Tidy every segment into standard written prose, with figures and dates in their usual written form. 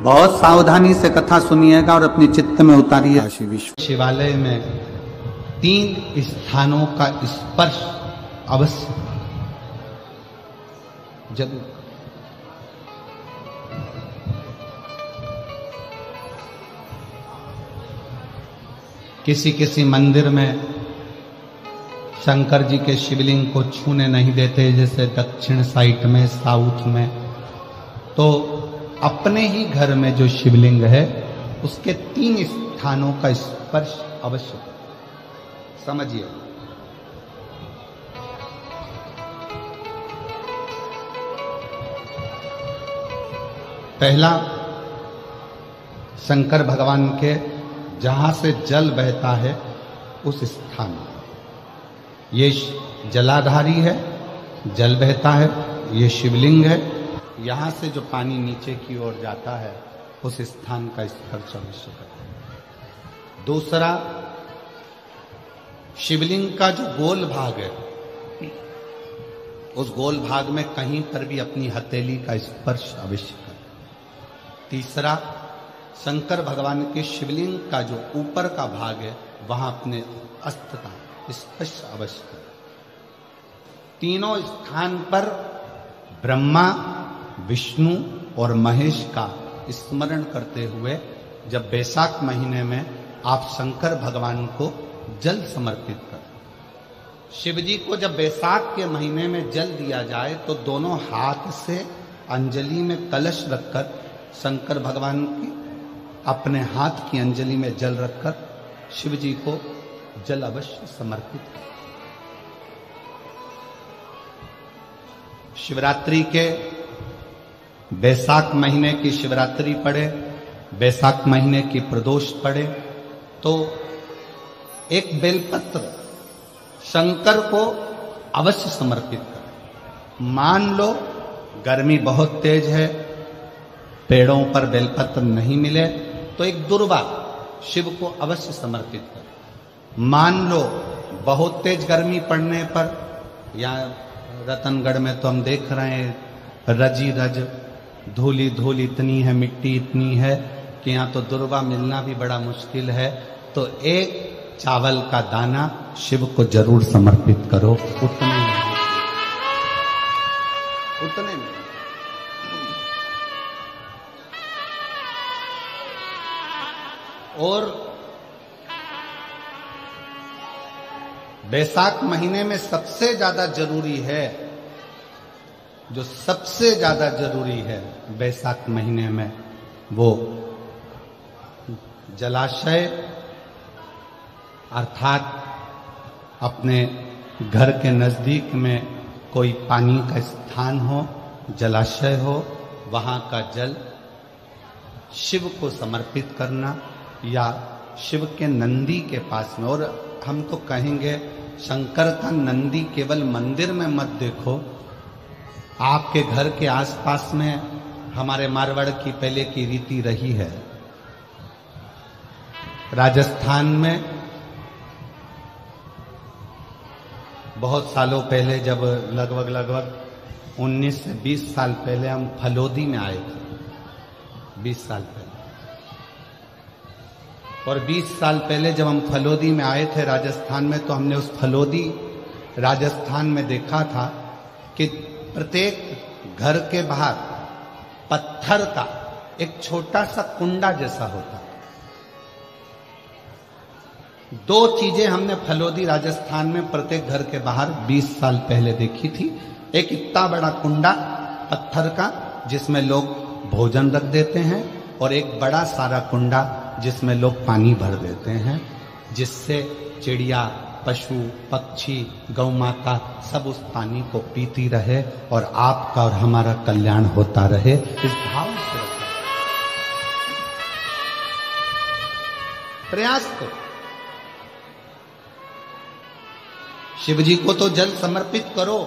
बहुत सावधानी से कथा सुनिएगा और अपने चित्त में उतारिए। काशी विश्व शिवालय में 3 स्थानों का स्पर्श अवश्य जरूर। किसी किसी मंदिर में शंकर जी के शिवलिंग को छूने नहीं देते, जैसे दक्षिण साइड में, साउथ में। तो अपने ही घर में जो शिवलिंग है उसके 3 स्थानों का स्पर्श अवश्य समझिए। पहला, शंकर भगवान के जहां से जल बहता है उस स्थान, ये जलाधारी है, जल बहता है, ये शिवलिंग है। यहां से जो पानी नीचे की ओर जाता है उस स्थान का स्पर्श अवश्य करें। दूसरा, शिवलिंग का जो गोल भाग है उस गोल भाग में कहीं पर भी अपनी हथेली का स्पर्श अवश्य करें। तीसरा, शंकर भगवान के शिवलिंग का जो ऊपर का भाग है वहां अपने अस्त्र का स्पर्श अवश्य करें। तीनों स्थान पर ब्रह्मा, विष्णु और महेश का स्मरण करते हुए जब बैसाख महीने में आप शंकर भगवान को जल समर्पित करें। शिव जी को जब बैसाख के महीने में जल दिया जाए तो दोनों हाथ से अंजलि में कलश रखकर शंकर भगवान की अपने हाथ की अंजलि में जल रखकर शिव जी को जल अवश्य समर्पित करें। शिवरात्रि के बैसाख महीने की शिवरात्रि पड़े, बैसाख महीने की प्रदोष पड़े तो एक बेलपत्र शंकर को अवश्य समर्पित करें। मान लो गर्मी बहुत तेज है, पेड़ों पर बेलपत्र नहीं मिले तो एक दुर्वा शिव को अवश्य समर्पित करें। मान लो बहुत तेज गर्मी पड़ने पर, या रतनगढ़ में तो हम देख रहे हैं रजी रज धूली धूल इतनी है, मिट्टी इतनी है कि यहाँ तो दुर्वा मिलना भी बड़ा मुश्किल है, तो एक चावल का दाना शिव को जरूर समर्पित करो। उतने में और बैसाख महीने में सबसे ज्यादा जरूरी है, जो सबसे ज्यादा जरूरी है बैसाख महीने में, वो जलाशय अर्थात अपने घर के नजदीक में कोई पानी का स्थान हो, जलाशय हो, वहां का जल शिव को समर्पित करना, या शिव के नंदी के पास में। और हम तो कहेंगे शंकर का नंदी केवल मंदिर में मत देखो, आपके घर के आसपास में हमारे मारवाड़ की पहले की रीति रही है। राजस्थान में बहुत सालों पहले, जब लगभग 19 से 20 साल पहले हम फलोदी में आए थे, 20 साल पहले, और 20 साल पहले जब हम फलोदी में आए थे राजस्थान में, तो हमने उस फलोदी राजस्थान में देखा था कि प्रत्येक घर के बाहर पत्थर का एक छोटा सा कुंडा जैसा होता। 2 चीजें हमने फलोदी राजस्थान में प्रत्येक घर के बाहर 20 साल पहले देखी थी। एक इतना बड़ा कुंडा पत्थर का जिसमें लोग भोजन रख देते हैं, और एक बड़ा सारा कुंडा जिसमें लोग पानी भर देते हैं, जिससे चिड़िया, पशु, पक्षी, गौ माता सब उस पानी को पीती रहे और आपका और हमारा कल्याण होता रहे। इस भाव से प्रयास करो। शिव जी को तो जल समर्पित करो,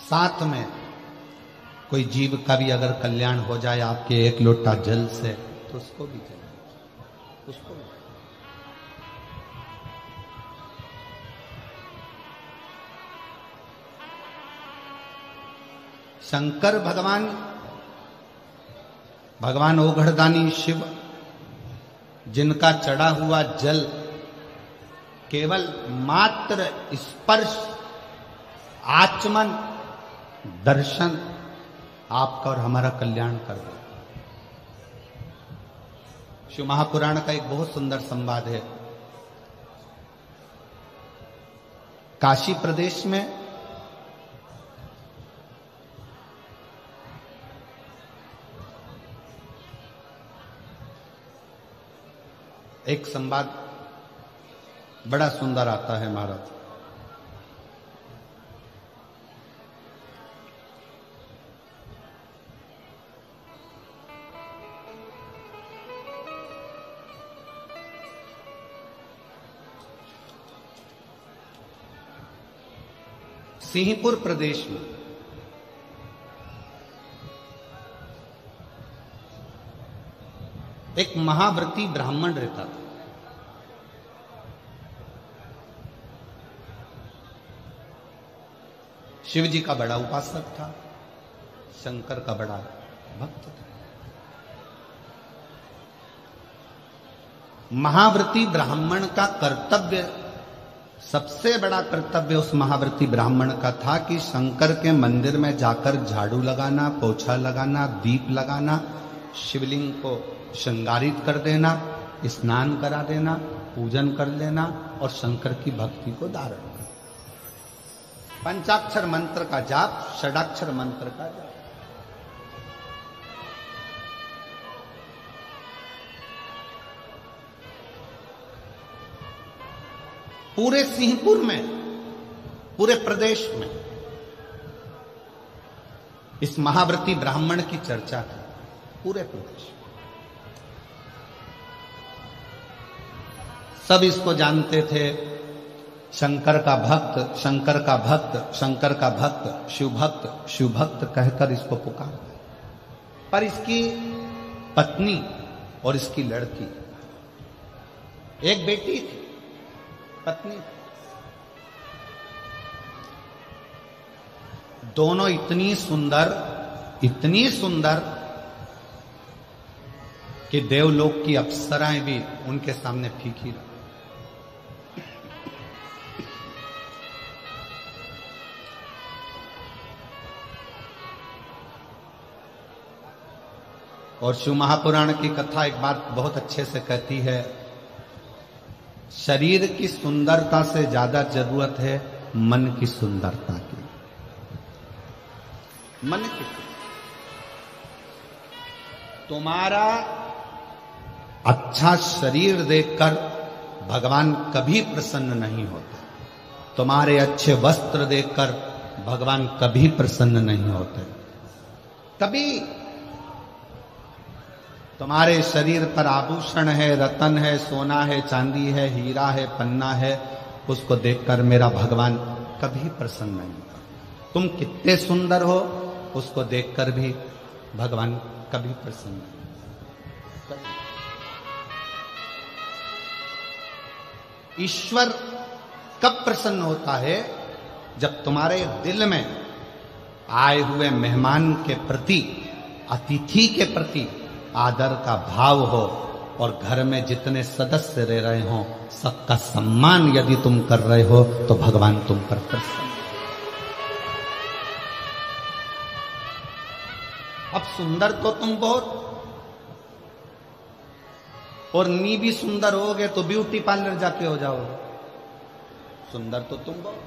साथ में कोई जीव का भी अगर कल्याण हो जाए आपके एक लोटा जल से, तो उसको भी जल, उसको भी। शंकर भगवान ओघड़दानी शिव, जिनका चढ़ा हुआ जल केवल मात्र स्पर्श, आचमन, दर्शन आपका और हमारा कल्याण कर दे। शिव महापुराण का एक बहुत सुंदर संवाद है। काशी प्रदेश में एक संवाद बड़ा सुंदर आता है महाराज। सिंहपुर प्रदेश में एक महाव्रती ब्राह्मण रहता था। शिव जी का बड़ा उपासक था, शंकर का बड़ा भक्त था। महाव्रती ब्राह्मण का कर्तव्य, सबसे बड़ा कर्तव्य उस महाव्रती ब्राह्मण का था कि शंकर के मंदिर में जाकर झाड़ू लगाना, पोछा लगाना, दीप लगाना, शिवलिंग को श्रृंगारित कर देना, स्नान करा देना, पूजन कर लेना और शंकर की भक्ति को धारण करना। पंचाक्षर मंत्र का जाप, षडाक्षर मंत्र का जाप। पूरे सिंहपुर में, पूरे प्रदेश में इस महाव्रती ब्राह्मण की चर्चा थी, पूरे प्रदेश में। सब इसको जानते थे, शंकर का भक्त, शंकर का भक्त, शंकर का भक्त, शिव भक्त, शिव भक्त कहकर इसको पुकारते। पर इसकी पत्नी और इसकी लड़की, एक बेटी थी, पत्नी, दोनों इतनी सुंदर कि देवलोक की अप्सराएं भी उनके सामने फीकी रही। और शिव महापुराण की कथा एक बात बहुत अच्छे से कहती है, शरीर की सुंदरता से ज्यादा जरूरत है मन की सुंदरता की। मन की, तुम्हारा अच्छा शरीर देखकर भगवान कभी प्रसन्न नहीं होते, तुम्हारे अच्छे वस्त्र देखकर भगवान कभी प्रसन्न नहीं होते। कभी तुम्हारे शरीर पर आभूषण है, रतन है, सोना है, चांदी है, हीरा है, पन्ना है, उसको देखकर मेरा भगवान कभी प्रसन्न नहीं होता। तुम कितने सुंदर हो, उसको देखकर भी भगवान कभी प्रसन्न नहीं होता। ईश्वर कब प्रसन्न होता है? जब तुम्हारे दिल में आए हुए मेहमान के प्रति, अतिथि के प्रति आदर का भाव हो और घर में जितने सदस्य रह रहे हो सबका सम्मान यदि तुम कर रहे हो तो भगवान तुम पर प्रसन्न। अब सुंदर तो तुम बहुत, और नी भी सुंदर होगे तो ब्यूटी पार्लर जाके हो जाओगे। सुंदर तो तुम बहुत।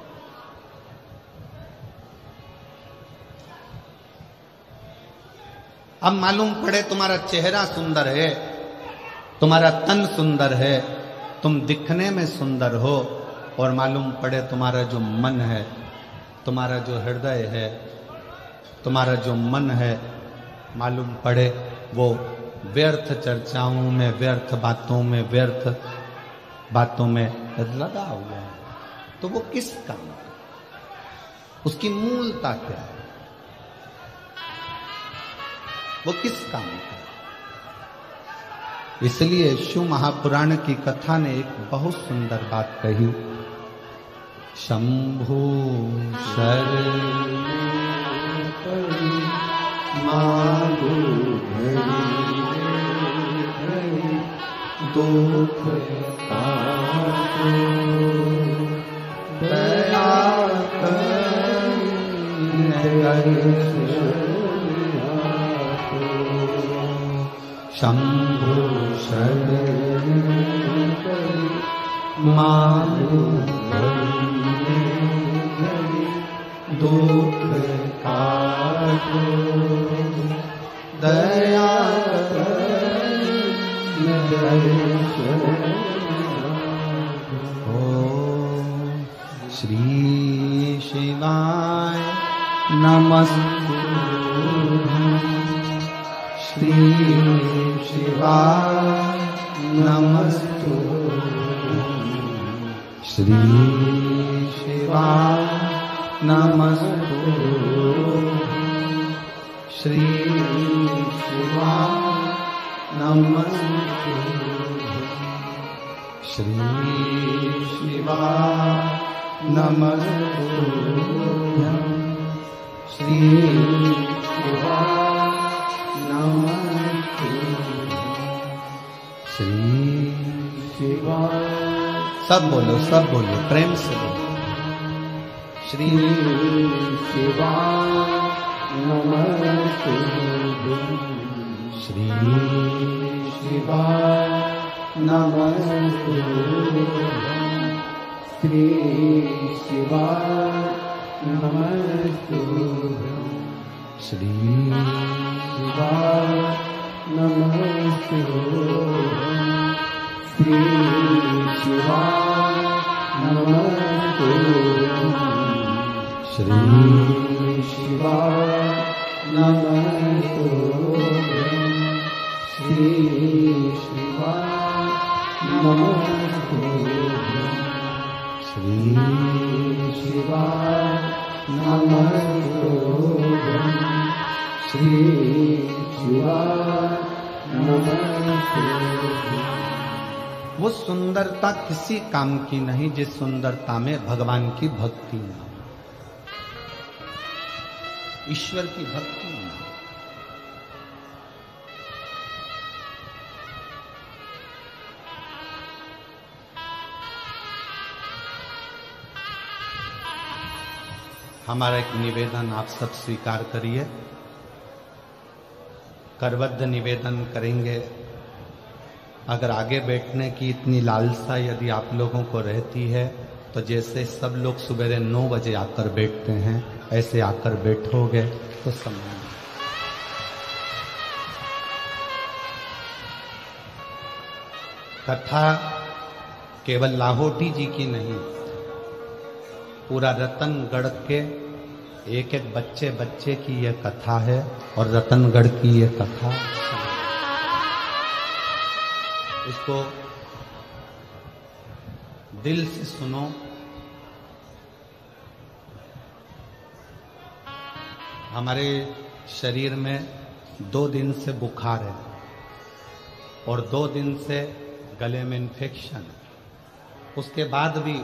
अब मालूम पड़े तुम्हारा चेहरा सुंदर है, तुम्हारा तन सुंदर है, तुम दिखने में सुंदर हो, और मालूम पड़े तुम्हारा जो मन है, तुम्हारा जो हृदय है, तुम्हारा जो मन है, मालूम पड़े वो व्यर्थ चर्चाओं में, व्यर्थ बातों में, व्यर्थ बातों में लगा हुआ है, तो वो किस काम का? उसकी मूलता क्या है? वो किस काम का? इसलिए शिव महापुराण की कथा ने एक बहुत सुंदर बात कही, शंभु शर मांगू दुख काटो दया शंभु शरण मांगू दुख काटो दया ओम श्री शिवाय नमस्तुभ्यं श्री शिवाय नमस्तुभ्यं श्री शिवाय नमस्तुभ्यं श्री शिवाय नमस्तुभ्यं श्री शिवाय नमस्तुभ्यं श्री शिवाय नमस्तुभ्यं श्री शिवाय। सब बोलो प्रेम से बोलो। श्री शिवाय नमस्तुभ्यं श्री शिवाय नमस्तुभ्यं श्री शिवाय नमस्तुभ्यं श्री शिवाय नमस्तुभ्यं श्री शिवाय नमस्तुभ्यं श्री शिवाय नमस्तुभ्यं श्री शिवाय नमस्तुभ्यं श्री शिवाय नमस्तुभ्यं श्री शिवाय नमस्तुभ्यं। वो सुंदरता किसी काम की नहीं जिस सुंदरता में भगवान की भक्ति न हो, ईश्वर की भक्ति न हो। हमारा एक निवेदन आप सब स्वीकार करिए, करबद्ध निवेदन करेंगे। अगर आगे बैठने की इतनी लालसा यदि आप लोगों को रहती है तो जैसे सब लोग सवेरे 9 बजे आकर बैठते हैं ऐसे आकर बैठोगे तो समय। कथा केवल लाहौटी जी की नहीं, पूरा रतनगढ़ के एक एक बच्चे बच्चे की यह कथा है और रतनगढ़ की यह कथा। इसको दिल से सुनो। हमारे शरीर में 2 दिन से बुखार है और 2 दिन से गले में इन्फेक्शन। उसके बाद भी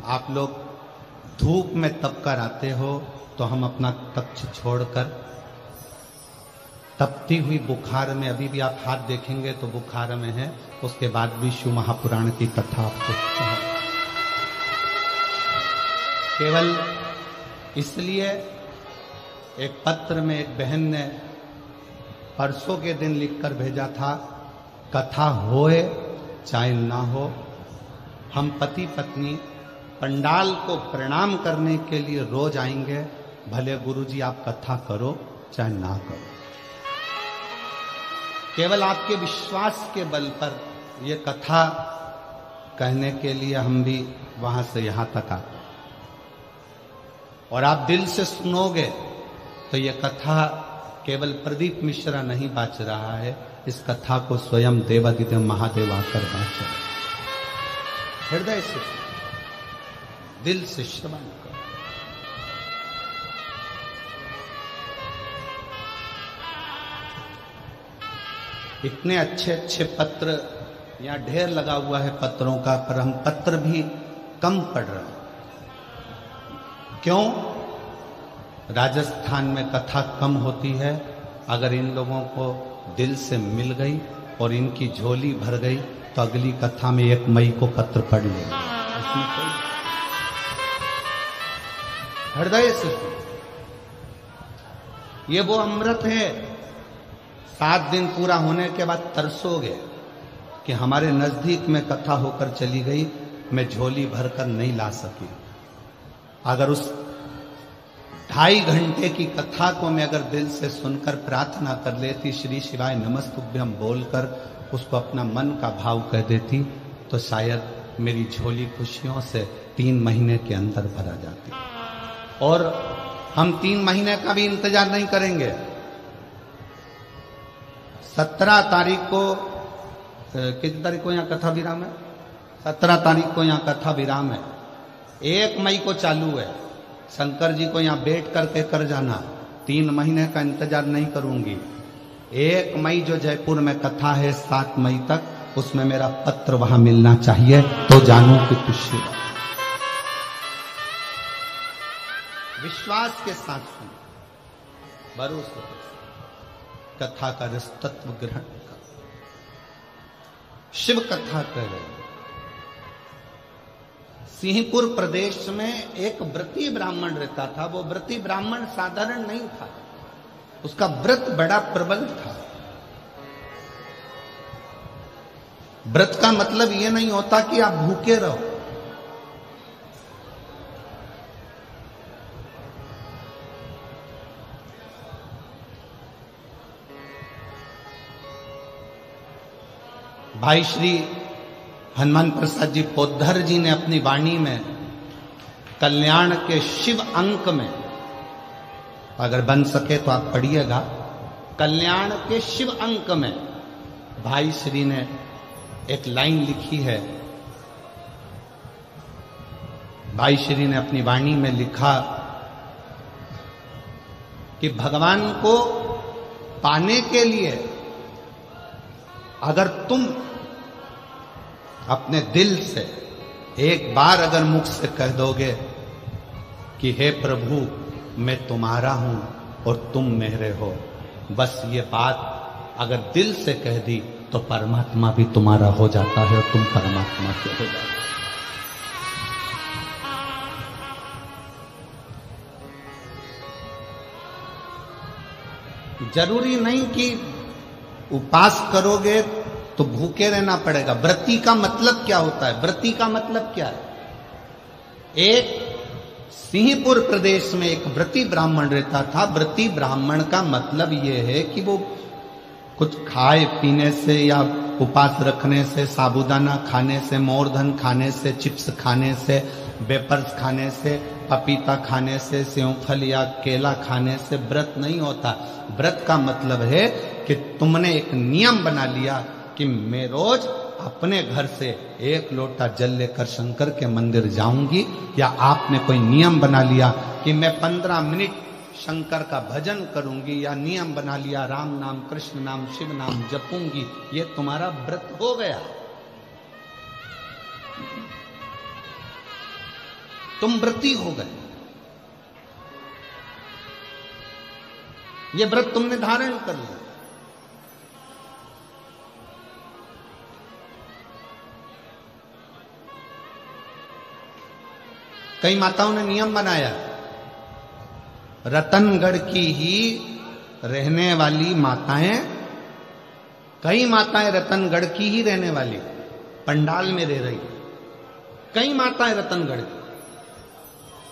आप लोग धूप में तप कर आते हो तो हम अपना कक्ष छोड़कर तपती हुई बुखार में, अभी भी आप हाथ देखेंगे तो बुखार में है, उसके बाद भी शिव महापुराण की कथा आपको केवल इसलिए। एक पत्र में एक बहन ने परसों के दिन लिखकर भेजा था, कथा होए चाहे ना हो, हम पति पत्नी पंडाल को प्रणाम करने के लिए रोज आएंगे, भले गुरुजी आप कथा करो चाहे ना करो। केवल आपके विश्वास के बल पर ये कथा कहने के लिए हम भी वहां से यहां तक आते, और आप दिल से सुनोगे तो ये कथा केवल प्रदीप मिश्रा नहीं बाच रहा है, इस कथा को स्वयं देवादिदेव महादेव आकर बाच रहे। हृदय से दिल से श्रवण करो। इतने अच्छे अच्छे पत्र यहाँ ढेर लगा हुआ है पत्रों का, पर हम पत्र भी कम पढ़ रहे हैं। क्यों? राजस्थान में कथा कम होती है, अगर इन लोगों को दिल से मिल गई और इनकी झोली भर गई तो अगली कथा में 1 मई को पत्र पढ़ लेंगे। हृदय से ये वो अमृत है, 7 दिन पूरा होने के बाद तरसोगे कि हमारे नजदीक में कथा होकर चली गई, मैं झोली भरकर नहीं ला सकी। अगर उस 2.5 घंटे की कथा को मैं अगर दिल से सुनकर प्रार्थना कर लेती, श्री शिवाय नमस्तुभ्यम बोलकर उसको अपना मन का भाव कह देती, तो शायद मेरी झोली खुशियों से 3 महीने के अंदर भरा जाती। और हम 3 महीने का भी इंतजार नहीं करेंगे। 17 तारीख को, कितनी तारीख को यहाँ कथा विराम है? 17 तारीख को यहाँ कथा विराम है। 1 मई को चालू है। शंकर जी को यहाँ बैठ करके कर जाना, 3 महीने का इंतजार नहीं करूंगी। 1 मई जो जयपुर में कथा है 7 मई तक, उसमें मेरा पत्र वहां मिलना चाहिए, तो जानू कि खुशी। विश्वास के साथ सुन, भरोसे कथा का रस तत्व ग्रहण कर। शिव कथा कह रहे। सिंहपुर प्रदेश में एक व्रती ब्राह्मण रहता था। वो व्रती ब्राह्मण साधारण नहीं था, उसका व्रत बड़ा प्रबल था। व्रत का मतलब यह नहीं होता कि आप भूखे रहो। भाई श्री हनुमान प्रसाद जी पोद्धर जी ने अपनी वाणी में कल्याण के शिव अंक में, अगर बन सके तो आप पढ़िएगा, कल्याण के शिव अंक में भाई श्री ने एक लाइन लिखी है। भाई श्री ने अपनी वाणी में लिखा कि भगवान को पाने के लिए अगर तुम अपने दिल से एक बार अगर मुख से कह दोगे कि हे प्रभु मैं तुम्हारा हूं और तुम मेरे हो, बस ये बात अगर दिल से कह दी तो परमात्मा भी तुम्हारा हो जाता है और तुम परमात्मा के हो जाते हो। जरूरी नहीं कि उपास करोगे तो भूखे रहना पड़ेगा। व्रती का मतलब क्या होता है? व्रती का मतलब क्या है? एक सिंहपुर प्रदेश में एक व्रती ब्राह्मण रहता था। व्रती ब्राह्मण का मतलब यह है कि वो कुछ खाए पीने से या उपास रखने से, साबूदाना खाने से, मोरधन खाने से, चिप्स खाने से, वेपर्स खाने से, पपीता खाने से, सेवफल या केला खाने से व्रत नहीं होता। व्रत का मतलब है कि तुमने एक नियम बना लिया कि मैं रोज अपने घर से 1 लोटा जल लेकर शंकर के मंदिर जाऊंगी, या आपने कोई नियम बना लिया कि मैं 15 मिनट शंकर का भजन करूंगी, या नियम बना लिया राम नाम, कृष्ण नाम, शिव नाम जपूंगी, ये तुम्हारा व्रत हो गया। तुम व्रती हो गए। ये व्रत तुमने धारण कर लिया। कई माताओं ने नियम बनाया, रतनगढ़ की ही रहने वाली माताएं, कई माताएं रतनगढ़ की ही रहने वाली पंडाल में रह रही, कई माताएं रतनगढ़ की।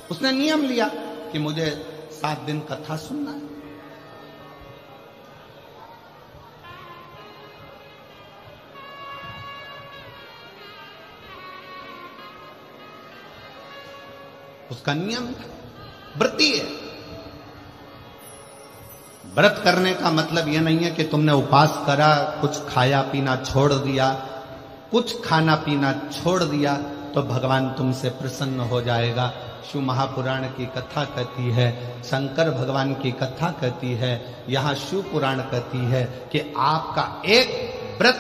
उसने नियम लिया कि मुझे 7 दिन कथा सुनना है। उसका नियम व्रती है। व्रत करने का मतलब यह नहीं है कि तुमने उपास करा, कुछ खाया पीना छोड़ दिया, कुछ खाना पीना छोड़ दिया तो भगवान तुमसे प्रसन्न हो जाएगा। शिव महापुराण की कथा कहती है, शंकर भगवान की कथा कहती है, यहां शिव पुराण कहती है कि आपका एक व्रत,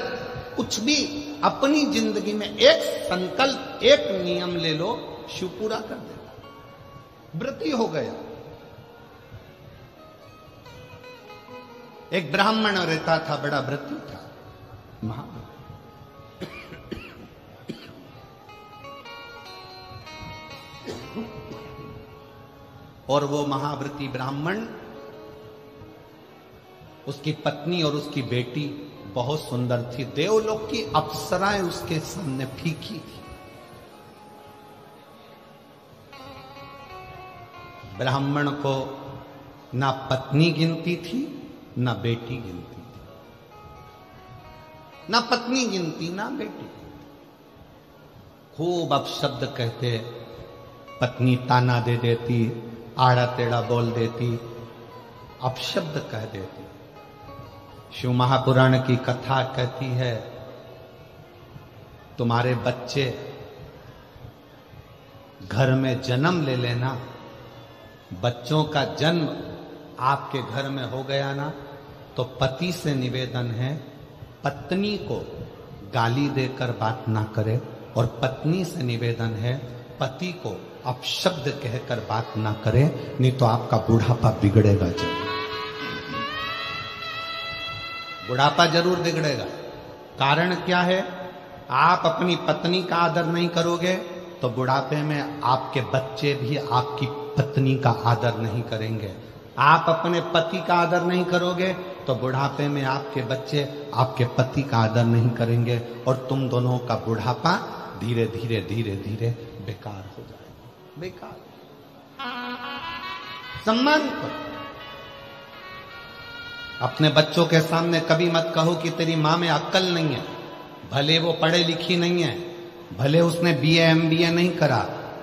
कुछ भी अपनी जिंदगी में एक संकल्प, एक नियम ले लो, शिव पूरा कर देगा। व्रती हो गया। एक ब्राह्मण रहता था, बड़ा व्रती था, महाव्रती। और वो महाव्रती ब्राह्मण, उसकी पत्नी और उसकी बेटी बहुत सुंदर थी। देवलोक की अप्सराएं उसके सामने फीकी थी। ब्राह्मण को ना पत्नी गिनती थी ना बेटी गिनती थी, ना पत्नी गिनती ना बेटी। खूब अपशब्द कहते, पत्नी ताना दे देती, आड़ा टेढ़ा बोल देती, अपशब्द कह देती। शिव महापुराण की कथा कहती है, तुम्हारे बच्चे घर में जन्म ले लेना, बच्चों का जन्म आपके घर में हो गया ना, तो पति से निवेदन है पत्नी को गाली देकर बात ना करे, और पत्नी से निवेदन है पति को अपशब्द कहकर बात ना करे, नहीं तो आपका बुढ़ापा बिगड़ेगा जरूर। बुढ़ापा जरूर बिगड़ेगा। कारण क्या है? आप अपनी पत्नी का आदर नहीं करोगे तो बुढ़ापे में आपके बच्चे भी आपकी पत्नी का आदर नहीं करेंगे। आप अपने पति का आदर नहीं करोगे तो बुढ़ापे में आपके बच्चे आपके पति का आदर नहीं करेंगे, और तुम दोनों का बुढ़ापा धीरे धीरे धीरे धीरे बेकार हो जाएगा। बेकार। सम्मान करो। अपने बच्चों के सामने कभी मत कहो कि तेरी मां में अक्ल नहीं है। भले वो पढ़े लिखी नहीं है, भले उसने बीए एमबीए नहीं करा,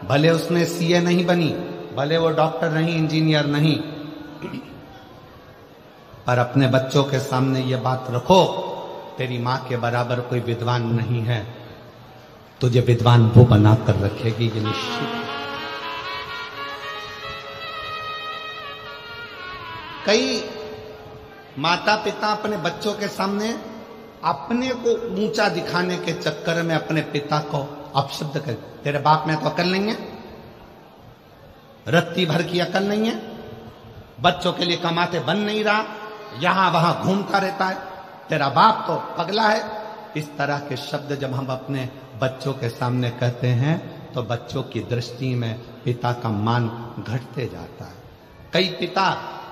भले उसने सीए नहीं बनी, भले वो डॉक्टर नहीं, इंजीनियर नहीं, पर अपने बच्चों के सामने ये बात रखो, तेरी मां के बराबर कोई विद्वान नहीं है, तुझे विद्वान वो बनाकर रखेगी, ये निश्चित। कई माता पिता अपने बच्चों के सामने अपने को ऊंचा दिखाने के चक्कर में अपने पिता को अपशब्द कर, तेरे बाप में तो अकल नहीं है, रत्ती भर की अकल नहीं है, बच्चों के लिए कमाते बन नहीं रहा, यहां वहां घूमता रहता है, तेरा बाप तो पगला है। इस तरह के शब्द जब हम अपने बच्चों के सामने कहते हैं तो बच्चों की दृष्टि में पिता का मान घटते जाता है। कई पिता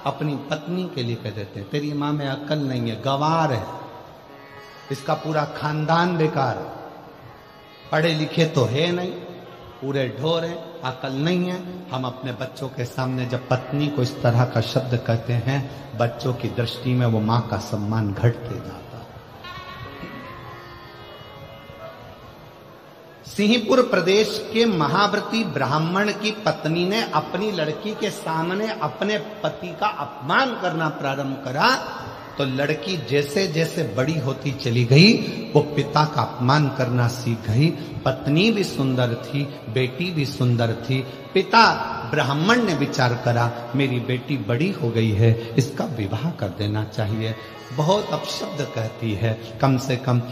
अपनी पत्नी के लिए कह देते हैं, तेरी मां में अकल नहीं है, गंवार है, इसका पूरा खानदान बेकार है, पढ़े लिखे तो है नहीं, पूरे ढोर है, अकल नहीं है। हम अपने बच्चों के सामने जब पत्नी को इस तरह का शब्द कहते हैं, बच्चों की दृष्टि में वो मां का सम्मान घटते जाता है। सिंहपुर प्रदेश के महाव्रती ब्राह्मण की पत्नी ने अपनी लड़की के सामने अपने पति का अपमान करना प्रारंभ करा, तो लड़की जैसे जैसे बड़ी होती चली गई वो पिता का अपमान करना सीख गई। पत्नी भी सुंदर थी, बेटी भी सुंदर थी। पिता ब्राह्मण ने विचार करा, मेरी बेटी बड़ी हो गई है, इसका विवाह कर देना चाहिए। बहुत अपशब्द कहती है, कम से कम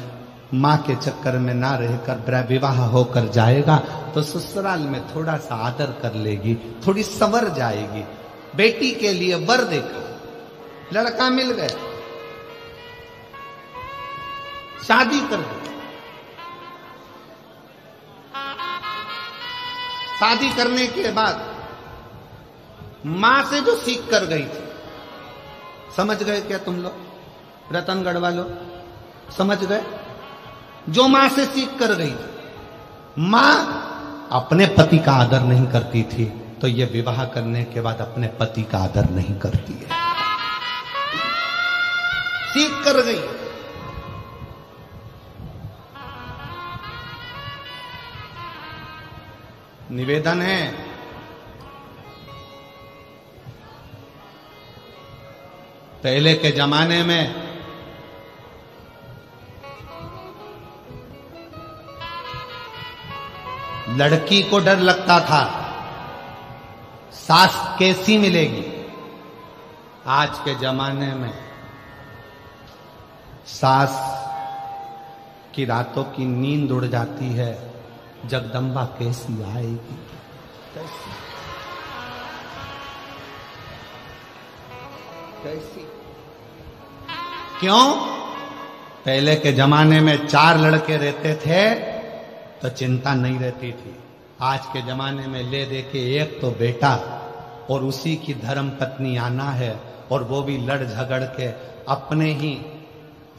माँ के चक्कर में ना रहकर विवाह होकर जाएगा तो ससुराल में थोड़ा सा आदर कर लेगी, थोड़ी संवर जाएगी। बेटी के लिए वर देखा, लड़का मिल गया, शादी कर दी। शादी करने के बाद मां से जो सीख कर गई थी, समझ गए क्या तुम लोग, रतनगढ़ वालों समझ गए? जो मां से सीख कर गई थी, मां अपने पति का आदर नहीं करती थी, तो ये विवाह करने के बाद अपने पति का आदर नहीं करती है। सीख कर गई। निवेदन है, पहले के जमाने में लड़की को डर लगता था सास कैसी मिलेगी। आज के जमाने में सास की रातों की नींद उड़ जाती है, जगदम्बा कैसी आएगी, कैसी। क्यों? पहले के जमाने में 4 लड़के रहते थे तो चिंता नहीं रहती थी। आज के जमाने में ले दे के एक तो बेटा और उसी की धर्म पत्नी आना है, और वो भी लड़ झगड़ के अपने ही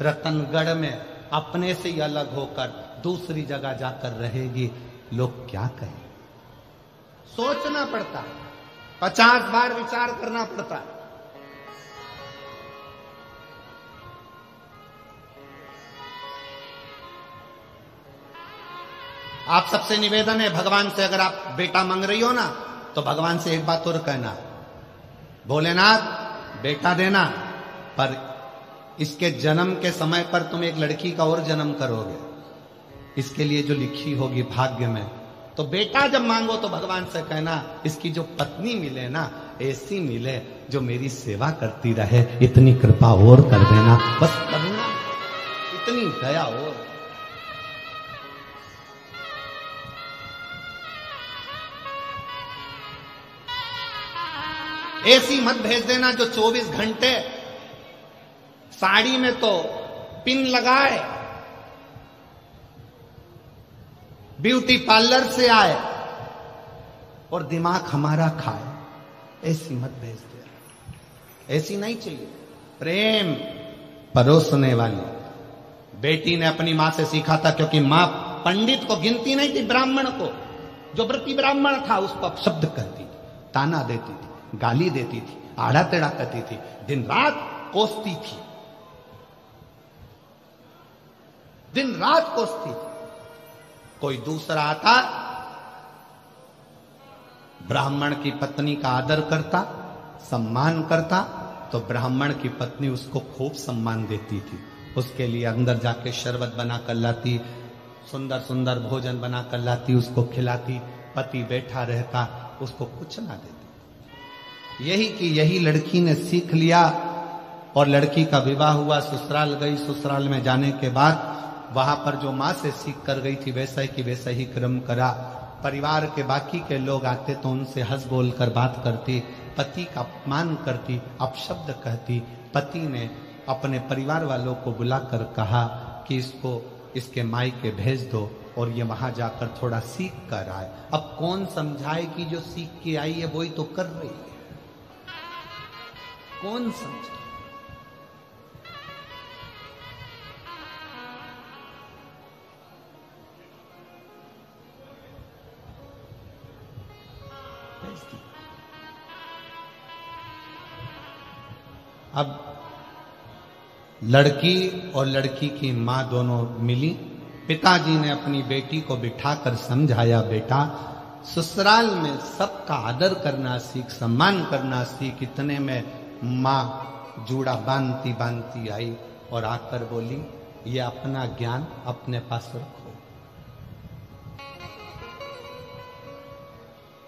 रतनगढ़ में अपने से ही अलग होकर दूसरी जगह जाकर रहेगी। लोग क्या कहें? सोचना पड़ता है, 50 बार विचार करना पड़ता है। आप सबसे निवेदन है, भगवान से अगर आप बेटा मांग रही हो ना, तो भगवान से एक बात और कहना, भोलेनाथ बेटा देना, पर इसके जन्म के समय पर तुम एक लड़की का और जन्म करोगे, इसके लिए जो लिखी होगी भाग्य में। तो बेटा जब मांगो तो भगवान से कहना, इसकी जो पत्नी मिले ना, ऐसी मिले जो मेरी सेवा करती रहे, इतनी कृपा और कर देना। बस करुणा, इतनी दया और। ऐसी मत भेज देना जो 24 घंटे साड़ी में तो पिन लगाए, ब्यूटी पार्लर से आए और दिमाग हमारा खाए। ऐसी मत भेज दे, ऐसी नहीं चाहिए। प्रेम परोसने वाली। बेटी ने अपनी मां से सीखा था, क्योंकि मां पंडित को गिनती नहीं थी, ब्राह्मण को, जो व्रती ब्राह्मण था उसको अपशब्द कहती थी, ताना देती थी, गाली देती थी, आड़ा टेढ़ा करती थी, दिन रात कोसती थी, दिन रात कोसती थी। कोई दूसरा आता, ब्राह्मण की पत्नी का आदर करता, सम्मान करता, तो ब्राह्मण की पत्नी उसको खूब सम्मान देती थी। उसके लिए अंदर जाके शरबत बना कर लाती, सुंदर सुंदर भोजन बना कर लाती, उसको खिलाती। पति बैठा रहता, उसको कुछ ना देती। यही लड़की ने सीख लिया, और लड़की का विवाह हुआ, ससुराल गई। ससुराल में जाने के बाद वहां पर जो मां से सीख कर गई थी, वैसा ही की वैसा ही क्रम करा। परिवार के बाकी के लोग आते तो उनसे हंस बोल कर बात करती, पति का अपमान करती, अपशब्द कहती। पति ने अपने परिवार वालों को बुलाकर कहा कि इसको इसके मायके भेज दो, और ये वहां जाकर थोड़ा सीख कर आए। अब कौन समझाए कि जो सीख के आई है वही तो कर रही है? कौन समझाए? अब लड़की और लड़की की मां दोनों मिली। पिताजी ने अपनी बेटी को बिठाकर समझाया, बेटा ससुराल में सबका आदर करना सीख, सम्मान करना सीख। इतने में मां जूड़ा बांधती बांधती आई और आकर बोली, ये अपना ज्ञान अपने पास रखो।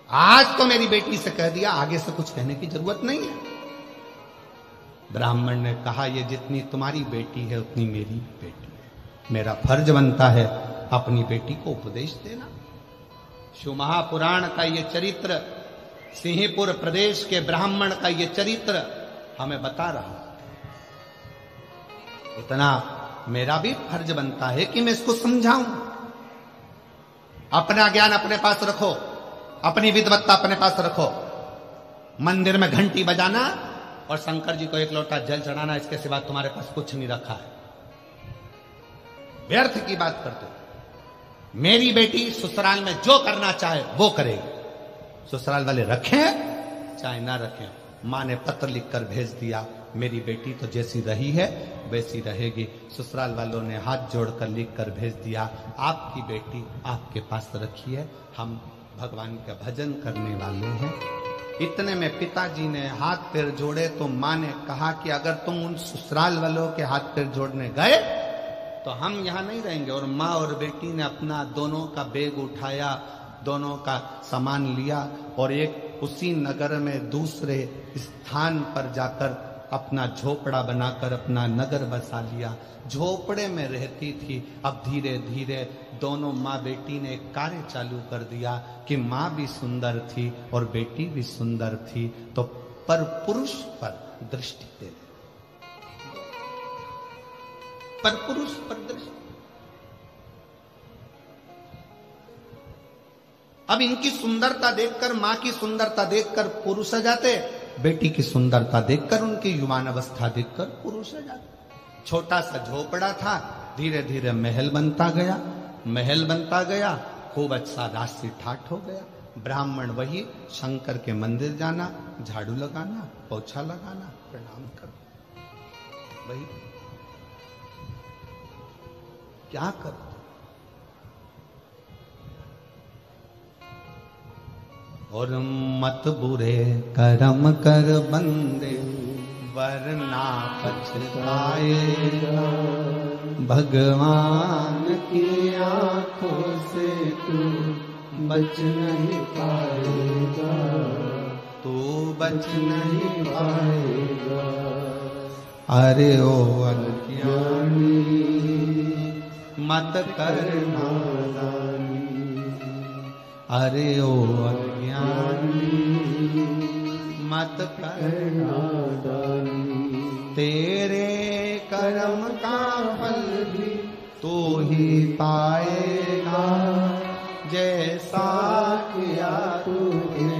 आज तो मेरी बेटी से कह दिया, आगे से कुछ कहने की जरूरत नहीं है। ब्राह्मण ने कहा, ये जितनी तुम्हारी बेटी है उतनी मेरी बेटी है। मेरा फर्ज बनता है अपनी बेटी को उपदेश देना। शिव महापुराण का ये चरित्र, सिंहपुर प्रदेश के ब्राह्मण का ये चरित्र हमें बता रहा। इतना मेरा भी फर्ज बनता है कि मैं इसको समझाऊं। अपना ज्ञान अपने पास रखो, अपनी विद्वत्ता अपने पास रखो। मंदिर में घंटी बजाना और शंकर जी को एक लोटा जल चढ़ाना, इसके सिवा तुम्हारे पास कुछ नहीं रखा है। व्यर्थ की बात करते हो। मेरी बेटी ससुराल में जो करना चाहे वो करेगी। ससुराल वाले रखें चाहे ना रखें। मां ने पत्र लिखकर भेज दिया, मेरी बेटी तो जैसी रही है वैसी रहेगी। ससुराल वालों ने हाथ जोड़कर लिखकर भेज दिया, आपकी बेटी आपके पास रखिए, हम भगवान का भजन करने वाले हैं। इतने में पिताजी ने हाथ पैर जोड़े तो मां ने कहा कि अगर तुम उन ससुराल वालों के हाथ पैर जोड़ने गए तो हम यहां नहीं रहेंगे। और मां और बेटी ने अपना दोनों का बैग उठाया, दोनों का सामान लिया और एक उसी नगर में दूसरे स्थान पर जाकर अपना झोपड़ा बनाकर अपना नगर बसा लिया। झोपड़े में रहती थी। अब धीरे धीरे दोनों माँ बेटी ने एक कार्य चालू कर दिया कि माँ भी सुंदर थी और बेटी भी सुंदर थी, तो पर पुरुष पर दृष्टि दे। पर पुरुष पर दृष्टि। अब इनकी सुंदरता देखकर, मां की सुंदरता देखकर पुरुष आ जाते, बेटी की सुंदरता देखकर, उनकी युवान अवस्था देखकर पुरुष आ जाते। छोटा सा झोपड़ा था, धीरे धीरे महल बनता गया, महल बनता गया, खूब अच्छा राशि ठाठ हो गया। ब्राह्मण वही शंकर के मंदिर जाना, झाड़ू लगाना, पोछा लगाना, प्रणाम करना, वही क्या करते। और मत बुरे कर्म कर बंदे, वरना पछताएगा। भगवान की आंखों से तू बच नहीं पाएगा, तू बच नहीं पाएगा। अरे ओ अज्ञानी मत कर नादानी, अरे ओ अज्ञानी मत कर नादानी। तेरे कर्म का फल भी तू ही पाएगा, जैसा किया तूने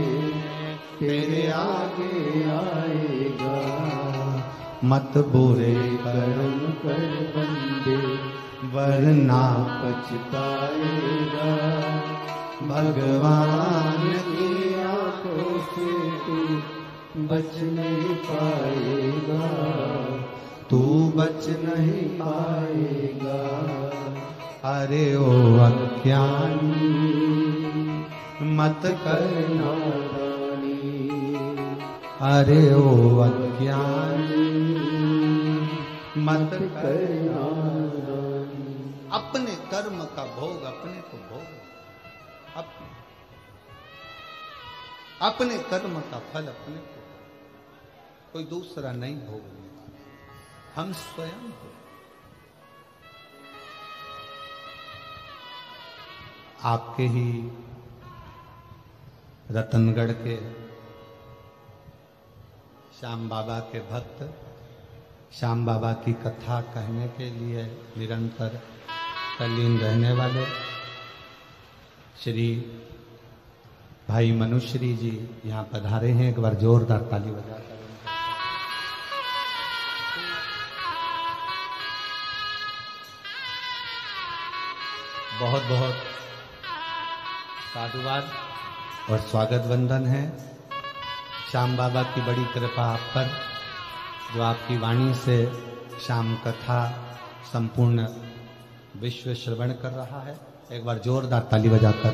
तेरे आगे आएगा। मत बुरे कर्म कर बंदे, वरना पछताएगा। भगवान की आंखों से तू बच नहीं पाएगा, तू बच नहीं पाएगा। अरे ओ अज्ञानी मत कर नादानी, अरे ओ अज्ञानी मत कर नादानी। अपने कर्म का भोग अपने को भोग, अपने कर्म का फल अपने को, कोई दूसरा नहीं भोगने वाला, हम स्वयं हो। आपके ही रतनगढ़ के श्याम बाबा के भक्त, श्याम बाबा की कथा कहने के लिए निरंतर तल्लीन रहने वाले श्री भाई मनुश्री जी यहाँ पधारे हैं। एक बार जोरदार ताली बजाकर बहुत बहुत साधुवाद और स्वागत वंदन है। श्याम बाबा की बड़ी कृपा आप पर, जो आपकी वाणी से श्याम कथा संपूर्ण विश्व श्रवण कर रहा है। एक बार जोरदार ताली बजाकर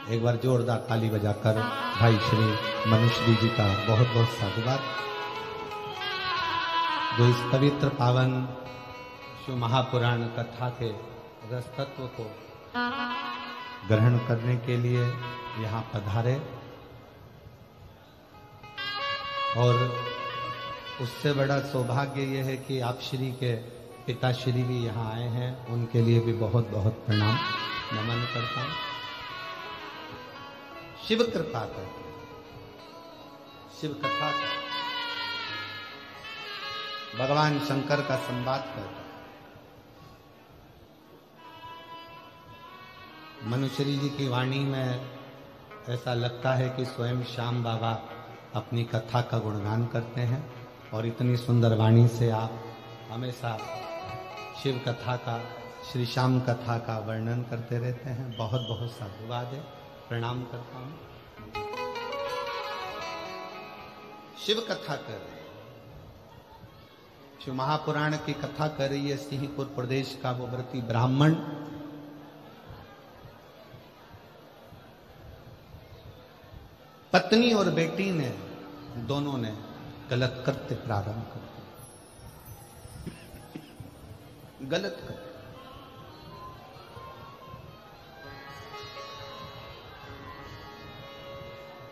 एक बार जोरदार ताली बजाकर भाई श्री मनुश्री जी का बहुत बहुत साधुवाद, जो इस पवित्र पावन शिव महापुराण कथा के रस तत्व को ग्रहण करने के लिए यहाँ पधारे। और उससे बड़ा सौभाग्य यह है कि आप श्री के पिताश्री भी यहाँ आए हैं, उनके लिए भी बहुत बहुत प्रणाम नमन करता हूँ। शिव कृपा कर, शिव कथा कर, भगवान शंकर का संवाद कर, मनुश्री जी की वाणी में ऐसा लगता है कि स्वयं श्याम बाबा अपनी कथा का गुणगान करते हैं और इतनी सुंदर वाणी से आप हमेशा शिव कथा का, श्री श्याम कथा का वर्णन करते रहते हैं। बहुत बहुत साधुवाद है, प्रणाम करता हूं। शिव कथा कर रहे, शिव महापुराण की कथा कर रही है सिंहपुर प्रदेश का वो व्रती ब्राह्मण। पत्नी और बेटी ने दोनों ने गलत कृत्य प्रारंभ कर दिया। गलत कृत्य,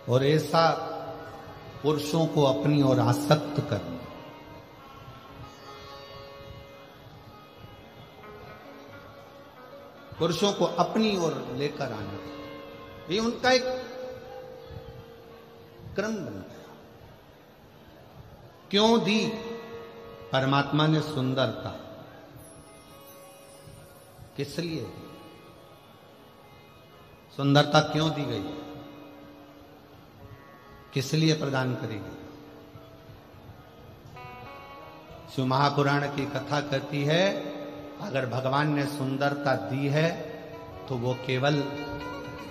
और ऐसा पुरुषों को अपनी ओर आसक्त करना, पुरुषों को अपनी ओर लेकर आना, ये उनका एक क्रम बन गया। क्यों दी परमात्मा ने सुंदरता? किस लिए दी? सुंदरता क्यों दी गई? किस लिए प्रदान करेगी? शिव महापुराण की कथा कहती है, अगर भगवान ने सुंदरता दी है तो वो केवल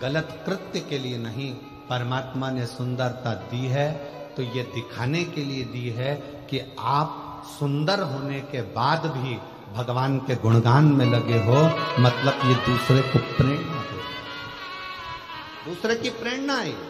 गलत कृत्य के लिए नहीं, परमात्मा ने सुंदरता दी है तो ये दिखाने के लिए दी है कि आप सुंदर होने के बाद भी भगवान के गुणगान में लगे हो। मतलब ये दूसरे को प्रेरणा दे, दूसरे की प्रेरणा है।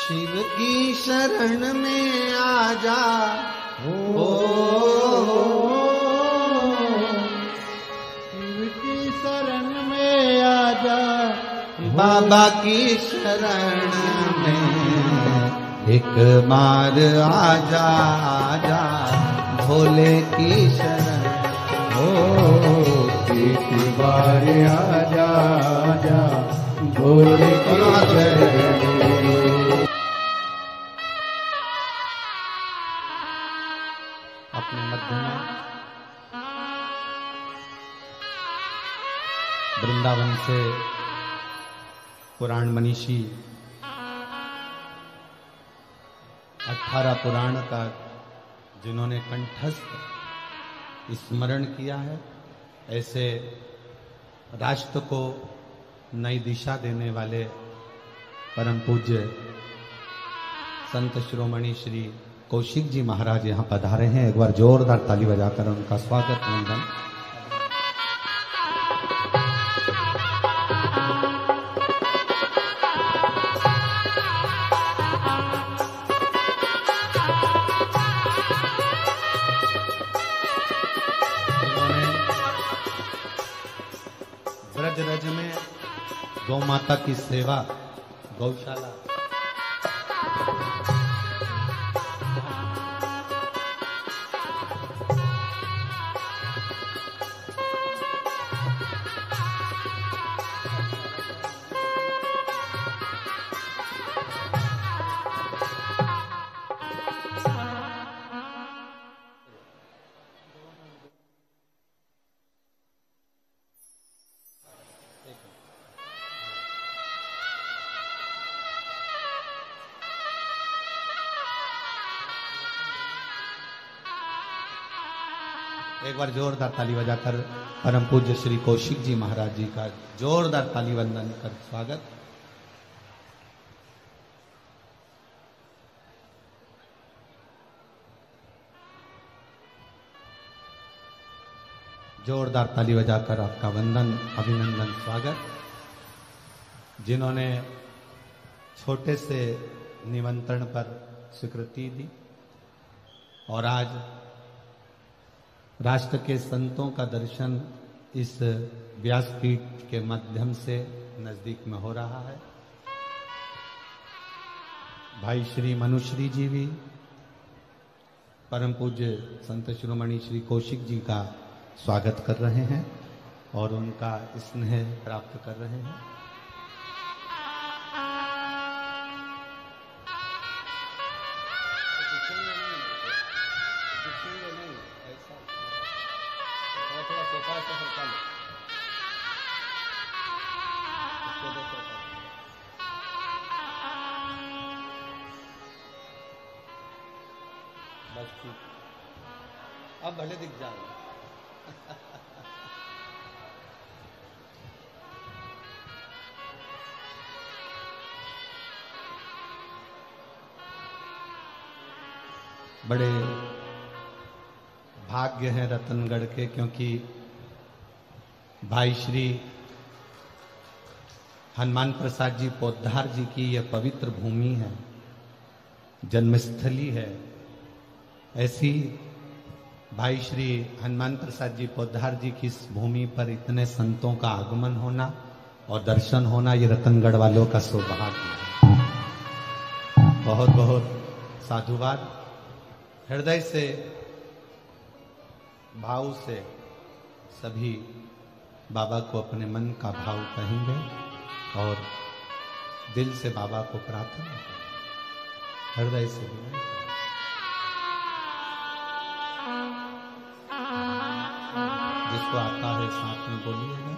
शिव की शरण में आ जा, शिव की शरण में आ जा, बाबा की शरण में एक बार आ जा, आजा भोले की शरण, एक बार आ जा, आजा भोले की शरण। अपने मध्य में वृंदावन से पुराण मनीषी 18 पुराण का जिन्होंने कंठस्थ स्मरण किया है, ऐसे राष्ट्र को नई दिशा देने वाले परम पूज्य संत शिरोमणि श्री कौशिक जी महाराज यहां पधारे हैं। एक बार जोरदार ताली बजाकर उनका स्वागत वंदन। ब्रज रज में गौ माता की सेवा, गौशाला, एक बार जोरदार ताली बजाकर परम पूज्य श्री कौशिक जी महाराज जी का जोरदार ताली वंदन कर स्वागत। जोरदार ताली बजाकर आपका वंदन, अभिनंदन, स्वागत। जिन्होंने छोटे से निमंत्रण पर स्वीकृति दी और आज राष्ट्र के संतों का दर्शन इस व्यासपीठ के माध्यम से नजदीक में हो रहा है। भाई श्री मनुश्री जी भी परम पूज्य संत शिरोमणि श्री कौशिक जी का स्वागत कर रहे हैं और उनका स्नेह प्राप्त कर रहे हैं। बस ठीक, अब भले दिख जाएगा। बड़े भाग्य हैं रतनगढ़ के, क्योंकि भाई श्री हनुमान प्रसाद जी पोद्दार जी की यह पवित्र भूमि है, जन्मस्थली है। ऐसी भाई श्री हनुमान प्रसाद जी पोद्दार जी की इस भूमि पर इतने संतों का आगमन होना और दर्शन होना, ये रतनगढ़ वालों का सौभाग्य है। बहुत बहुत साधुवाद। हृदय से, भाव से सभी बाबा को अपने मन का भाव कहेंगे और दिल से बाबा को प्रार्थना करें, हृदय से भी। जिसको आता है साथ में बोलिएगा।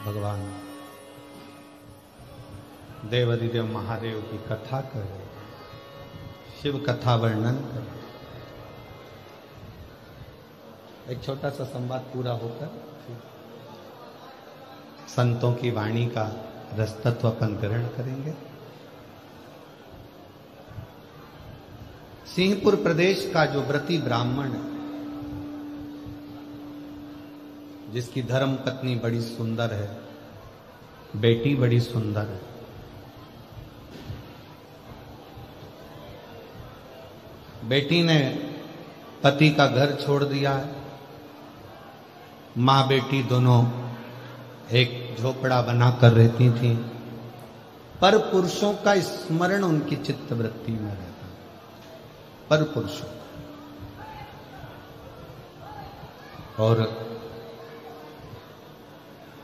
भगवान देवाधिदेव महादेव की कथा करें, शिव कथा वर्णन करें। एक छोटा सा संवाद पूरा होकर संतों की वाणी का रसतत्व अपन ग्रहण करेंगे। सिंहपुर प्रदेश का जो व्रती ब्राह्मण है, जिसकी धर्म पत्नी बड़ी सुंदर है, बेटी बड़ी सुंदर है, बेटी ने पति का घर छोड़ दिया है। मां बेटी दोनों एक झोपड़ा बनाकर रहती थी, पर पुरुषों का स्मरण उनकी चित्तवृत्ति में रहता, पर पुरुषों। और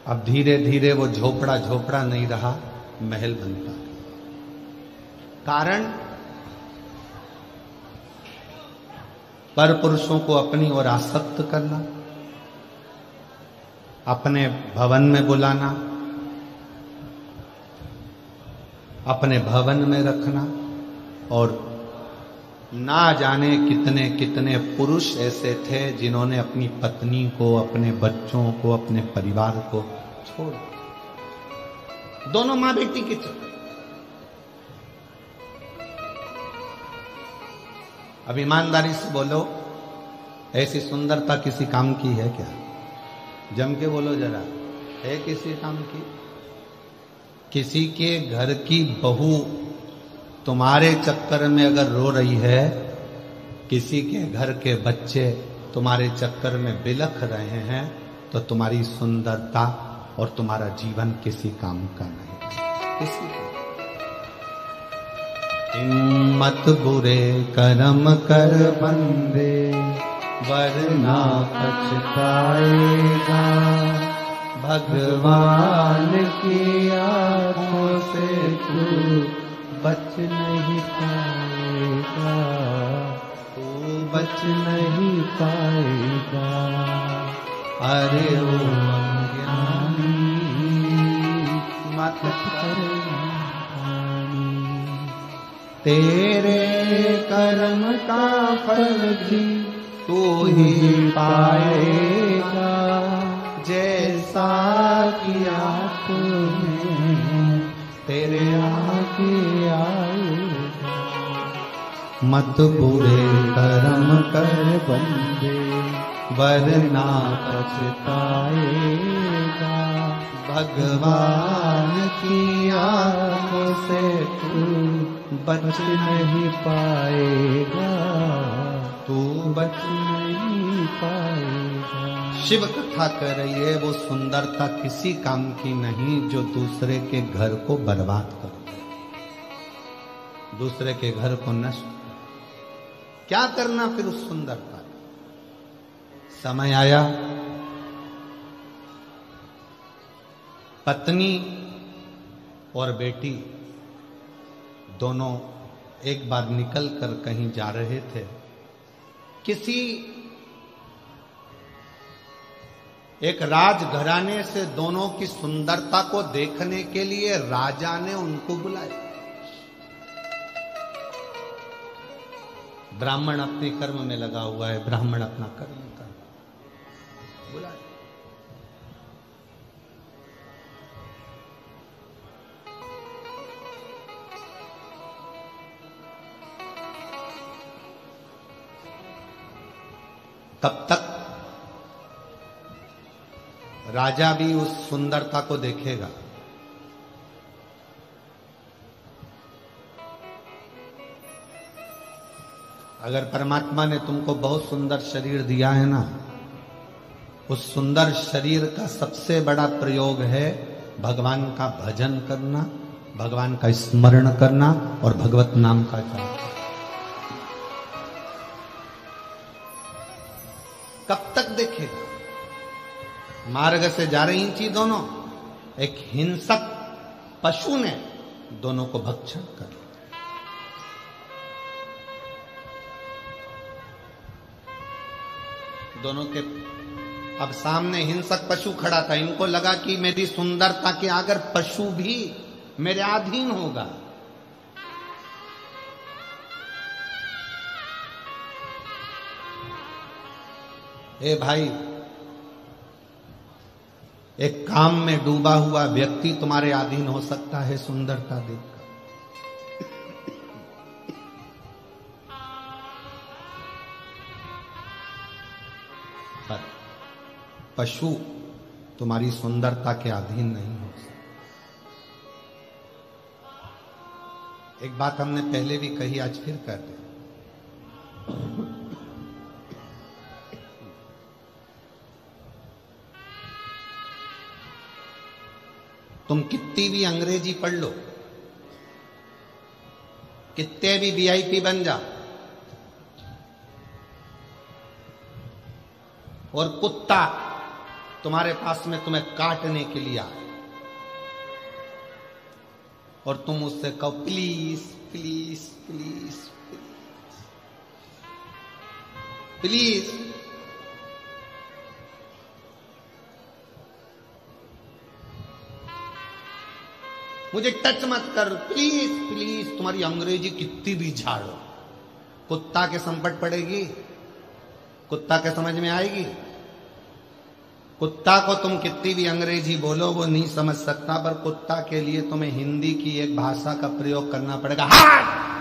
अब धीरे धीरे वो झोपड़ा झोपड़ा नहीं रहा, महल बनता। कारण पर पुरुषों को अपनी ओर आसक्त करना, अपने भवन में बुलाना, अपने भवन में रखना, और ना जाने कितने कितने पुरुष ऐसे थे जिन्होंने अपनी पत्नी को, अपने बच्चों को, अपने परिवार को छोड़, दोनों मां बेटी के चक्कर। अब ईमानदारी से बोलो, ऐसी सुंदरता किसी काम की है क्या? जम के बोलो जरा, है किसी काम की? किसी के घर की बहू तुम्हारे चक्कर में अगर रो रही है, किसी के घर के बच्चे तुम्हारे चक्कर में बिलख रहे हैं, तो तुम्हारी सुंदरता और तुम्हारा जीवन किसी काम का नहीं, किसी का। हिम्मत बुरे कर्म कर बंदे, वरना पछताएगा, भगवान की आंखों से तू बच नहीं पाएगा, तू बच नहीं पाएगा। अरे ओ अज्ञानी मत कर, तेरे कर्म का फल भी तू ही पाएगा, जैसा किया तूने तेरे आगे आएगा। मत बुरे कर्म कर बंदे, वरना पछताएगा, भगवान की आंखों से तू बच नहीं पाएगा, तू बच नहीं पाएगा। शिव कथा कह रही है, वो सुंदरता किसी काम की नहीं जो दूसरे के घर को बर्बाद कर दे, दूसरे के घर को नष्ट। क्या करना फिर उस सुंदरता? समय आया, पत्नी और बेटी दोनों एक बार निकल कर कहीं जा रहे थे। किसी एक राजघराने से दोनों की सुंदरता को देखने के लिए राजा ने उनको बुलाया। ब्राह्मण अपने कर्म में लगा हुआ है, ब्राह्मण अपना कर्म कर बुलाया। तब तक राजा भी उस सुंदरता को देखेगा। अगर परमात्मा ने तुमको बहुत सुंदर शरीर दिया है ना, उस सुंदर शरीर का सबसे बड़ा प्रयोग है भगवान का भजन करना, भगवान का स्मरण करना और भगवत नाम का जाप। कब तक देखेगा? मार्ग से जा रही थी दोनों, एक हिंसक पशु ने दोनों को भक्षण कर। दोनों के अब सामने हिंसक पशु खड़ा था। इनको लगा कि मेरी सुंदरता के अगर पशु भी मेरे अधीन होगा। ए भाई, एक काम में डूबा हुआ व्यक्ति तुम्हारे अधीन हो सकता है सुंदरता देखकर। पर पशु तुम्हारी सुंदरता के अधीन नहीं हो सकता। एक बात हमने पहले भी कही, आज फिर कर दे। तुम कितनी भी अंग्रेजी पढ़ लो, कितने भी वीआईपी बन जाओ, और कुत्ता तुम्हारे पास में तुम्हें काटने के लिए आए और तुम उससे कहो प्लीज प्लीज प्लीज प्लीज, मुझे टच मत कर, प्लीज प्लीज। तुम्हारी अंग्रेजी कितनी भी झाड़ो, कुत्ता के संपट पड़ेगी, कुत्ता के समझ में आएगी? कुत्ता को तुम कितनी भी अंग्रेजी बोलो वो नहीं समझ सकता, पर कुत्ता के लिए तुम्हें हिंदी की एक भाषा का प्रयोग करना पड़ेगा। हाँ!